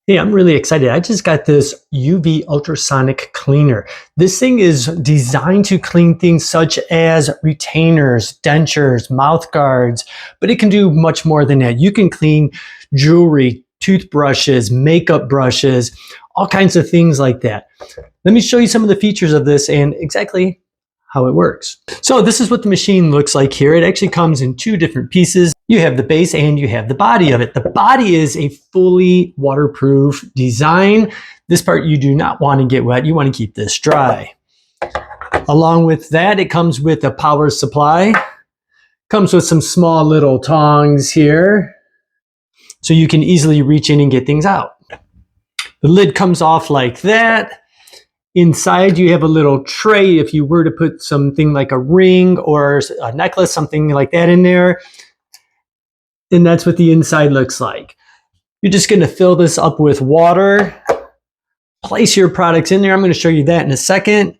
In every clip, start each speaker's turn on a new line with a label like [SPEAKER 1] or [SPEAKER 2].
[SPEAKER 1] Hey, I'm really excited. I just got this UV ultrasonic cleaner. This thing is designed to clean things such as retainers, dentures, mouth guards, but it can do much more than that. You can clean jewelry, toothbrushes, makeup brushes, all kinds of things like that. Let me show you some of the features of this and exactly how it works. So this is what the machine looks like here. It actually comes in two different pieces. You have the base and you have the body of it. The body is a fully waterproof design. This part you do not want to get wet. You want to keep this dry. Along with that, it comes with a power supply. Comes with some small little tongs here, so you can easily reach in and get things out. The lid comes off like that. Inside you have a little tray if you were to put something like a ring or a necklace, something like that in there. And that's what the inside looks like. You're just going to fill this up with water. Place your products in there. I'm going to show you that in a second.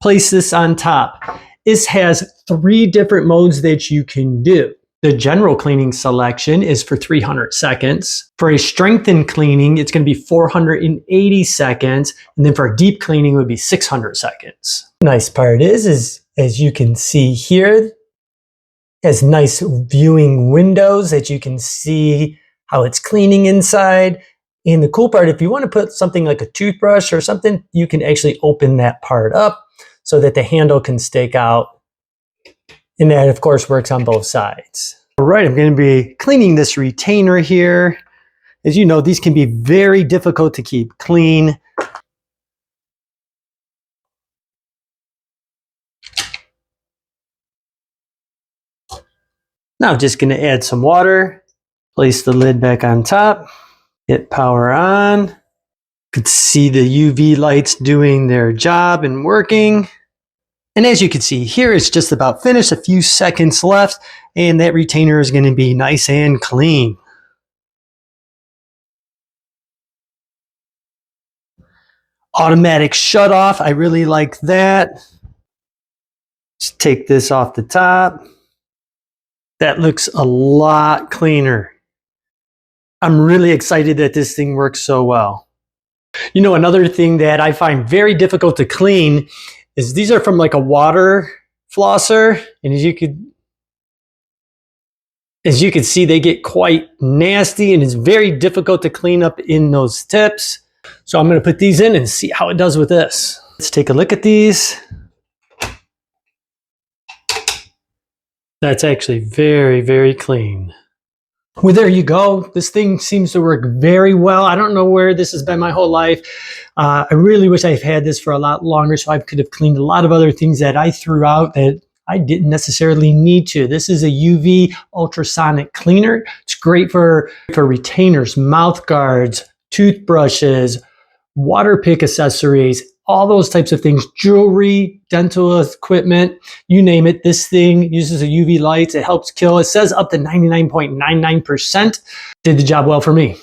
[SPEAKER 1] Place this on top. This has 3 different modes that you can do. The general cleaning selection is for 300 seconds. For a strengthened cleaning, it's going to be 480 seconds. And then for a deep cleaning, it would be 600 seconds. Nice part is as you can see here, it has nice viewing windows that you can see how it's cleaning inside. And the cool part, if you want to put something like a toothbrush or something, you can actually open that part up so that the handle can stake out. And that, of course, works on both sides. All right, I'm going to be cleaning this retainer here. As you know, these can be very difficult to keep clean. Now I'm just going to add some water. Place the lid back on top. Hit power on. You could see the UV lights doing their job and working. And as you can see here, it's just about finished, a few seconds left, and that retainer is going to be nice and clean. Automatic shut off, I really like that. Just take this off the top. That looks a lot cleaner. I'm really excited that this thing works so well. You know, another thing that I find very difficult to clean is these are from like a water flosser, and as you can see, they get quite nasty and it's very difficult to clean up in those tips. So I'm going to put these in and see how it does with this. Let's take a look at these. That's actually very, very clean. Well, there you go. This thing seems to work very well. I don't know where this has been my whole life. I really wish I've had this for a lot longer so I could have cleaned a lot of other things that I threw out that I didn't necessarily need to. This is a UV ultrasonic cleaner. It's great for retainers, mouth guards, toothbrushes, water pick accessories, all those types of things, jewelry, dental equipment, you name it. This thing uses a UV lights. It helps kill. It says up to 99.99%. Did the job well for me.